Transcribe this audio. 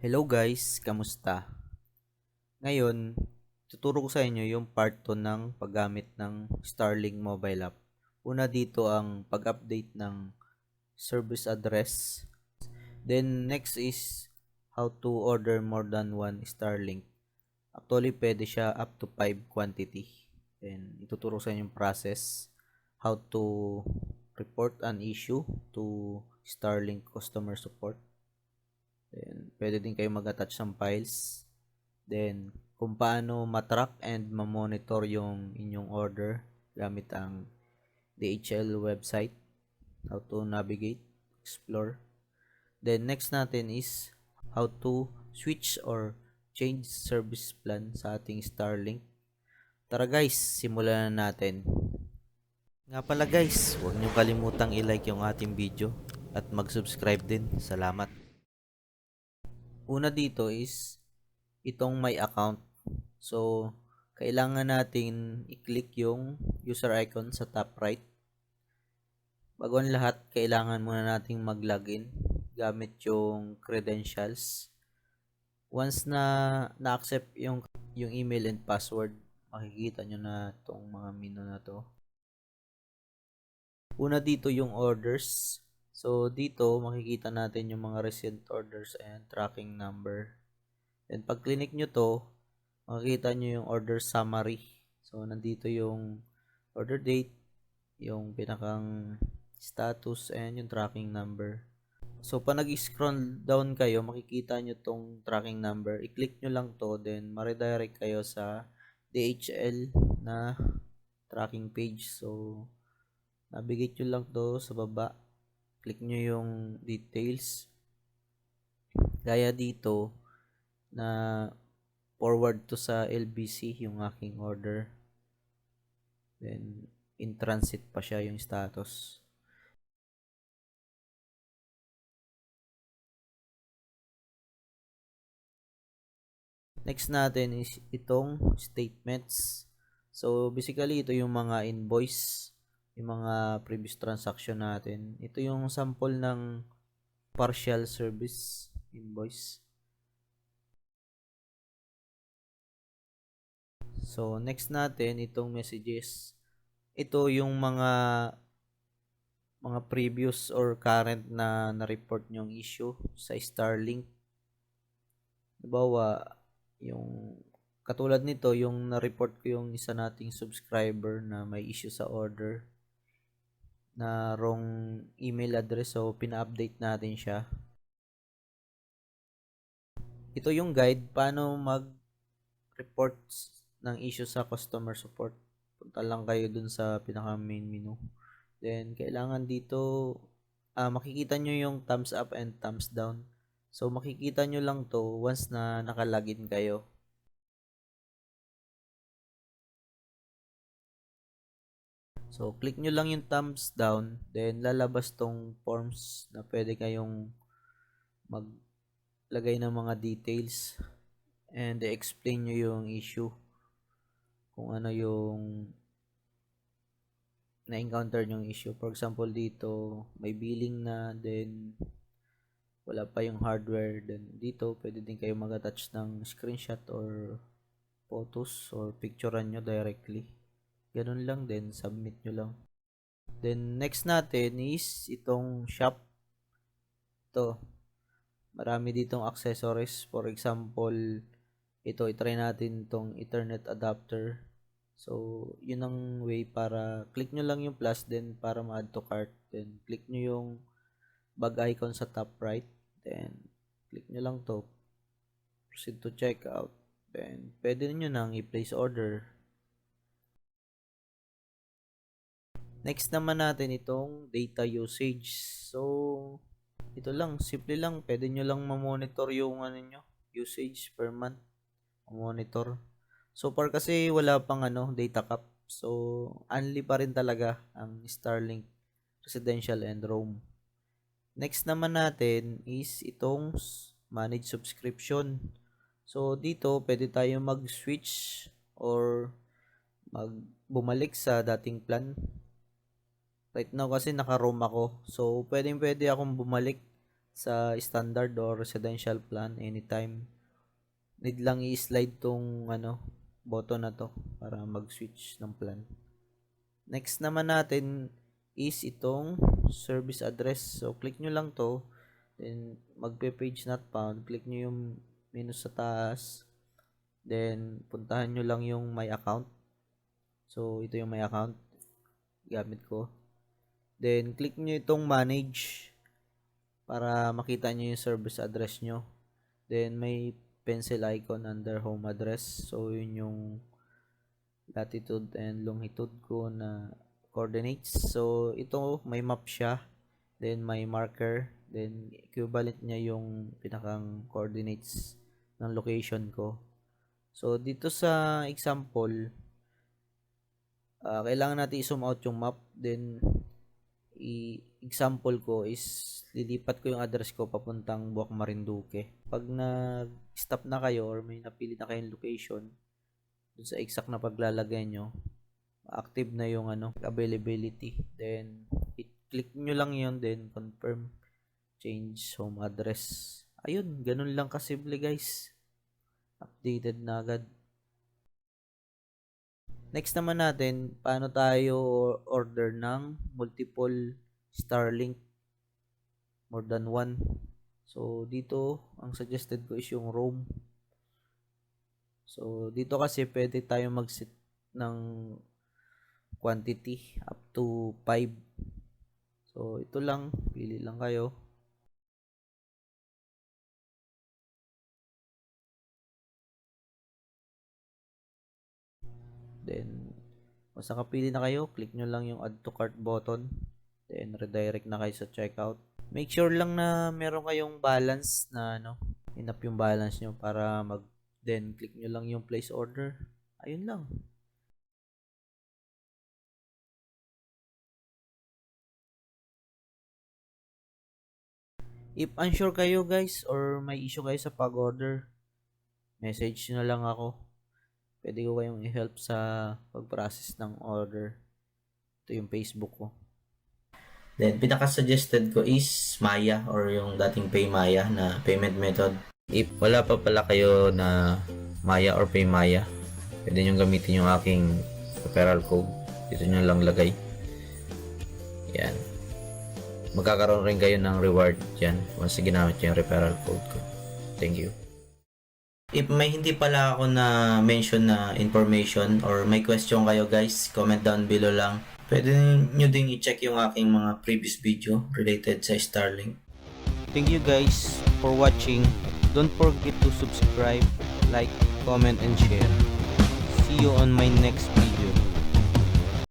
Hello guys, kamusta? Ngayon, tuturo ko sa inyo yung part 2 ng paggamit ng Starlink mobile app. Una dito ang pag-update ng service address. Then next is how to order more than one Starlink. Actually, pwede siya up to 5 quantity. Then ituturo sa inyo yung process, how to report an issue to Starlink customer support. Then pwede din kayo mag-attach ng files. Then, kung paano matrack and ma-monitor yung inyong order gamit ang DHL website, how to navigate, explore. Then, next natin is how to switch or change service plan sa ating Starlink. Tara guys, simulan na natin. Nga pala guys, huwag niyong kalimutang i-like yung ating video at mag-subscribe din. Salamat. Una dito is itong my account. So, kailangan natin i-click yung user icon sa top right. Bago ang lahat, kailangan muna nating mag-login gamit yung credentials. Once na na-accept yung email and password, makikita nyo na itong mga menu na to. Una dito yung orders. So, dito makikita natin yung mga recent orders and tracking number. Then, pag click nyo to, makikita nyo yung order summary. So, nandito yung order date, yung pinakang status, and yung tracking number. So, pag nag-scroll down kayo, makikita nyo tong tracking number. I-click nyo lang to, then ma-redirect kayo sa DHL na tracking page. So, navigate nyo lang to sa baba. Click nyo yung details. Gaya dito, na forward to sa LBC yung aking order. Then, in transit pa siya yung status. Next natin is itong statements. So, basically, ito yung mga invoice, yung mga previous transaction natin. Ito yung sample ng partial service invoice. So, next natin, itong messages. Ito yung mga previous or current na na-report nyong issue sa Starlink. Halimbawa, yung katulad nito, yung na-report ko yung isa nating subscriber na may issue sa order na wrong email address, so pina-update natin siya. Ito yung guide paano mag-report ng issue sa customer support. Punta lang kayo dun sa pinaka main menu. Then, kailangan dito makikita nyo yung thumbs up and thumbs down. So, makikita nyo lang to once na nakalagin kayo. So, click nyo lang yung thumbs down. Then, lalabas tong forms na pwede kayong maglagay ng mga details. And, explain nyo yung issue. Kung ano yung na-encounter yung issue. For example, dito, may billing na. Then, wala pa yung hardware. Then, dito, pwede din kayo mag-attach ng screenshot or photos or picturean nyo directly. Ganun lang din, submit nyo lang. Then, next natin is itong shop. Ito, marami ditong accessories. For example, ito, itry natin itong Ethernet adapter. So, yun ang way para click nyo lang yung plus, then para ma-add to cart. Then, click nyo yung bag icon sa top right. Then, click nyo lang to. Proceed to checkout. Then, pwede nyo nang i-place order. Next naman natin itong data usage. So, ito lang, simple lang. Pwede nyo lang ma-monitor yung usage per month. Monitor. So far kasi wala pang data cap. So, only pa rin talaga ang Starlink Residential and Roam. Next naman natin is itong manage subscription. So, dito pwede tayo mag-switch or bumalik sa dating plan. Right now kasi naka-roam ako. So, pwede akong bumalik sa standard or residential plan anytime. Need lang i-slide tong button na to para mag-switch ng plan. Next naman natin is itong service address. So click nyo lang to, then magpe-page not found, click nyo yung menu sa taas, then puntahan nyo lang yung my account. So ito yung my account gamit ko. Then click nyo itong manage para makita nyo yung service address nyo. Then may pencil icon under home address. So yun yung latitude and longitude ko na coordinates. So ito may map siya, then may marker, then equivalent niya yung pinakang coordinates ng location ko. So dito sa example, kailangan natin i-zoom out yung map, then example ko is lilipat ko yung address ko papuntang Buwak Marinduque. Pag nag-stop na kayo or may napili na kayong location dun sa exact na paglalagay nyo, active na yung availability. Then click nyo lang yun, then confirm change home address. Ayun, ganun lang kasimple guys. Updated na agad. Next naman natin, paano tayo order ng multiple Starlink, more than one. So dito, ang suggested ko is yung roam. So dito kasi pwede tayo mag-set ng quantity up to 5. So ito lang, pili lang kayo. Then once nakapili na kayo, click nyo lang yung add to cart button, then redirect na kayo sa checkout. Make sure lang na meron kayong balance na enough yung balance nyo para then click nyo lang yung place order. Ayun lang. If unsure kayo guys or may issue kayo sa pag-order, message nyo na lang ako. Pwede ko kayong i-help sa pag-process ng order. Ito yung Facebook ko. Then, pinaka-suggested ko is Maya or yung dating PayMaya na payment method. If wala pa pala kayo na Maya or PayMaya, pwede nyo gamitin yung aking referral code. Dito nyo lang lagay. Yan. Magkakaroon rin kayo ng reward dyan once ginamit yung referral code ko. Thank you. If may hindi pala ako na mention na information or may question kayo guys, comment down below lang. Pwede nyo din i-check yung aking mga previous video related sa Starlink. Thank you guys for watching. Don't forget to subscribe, like, comment, and share. See you on my next video.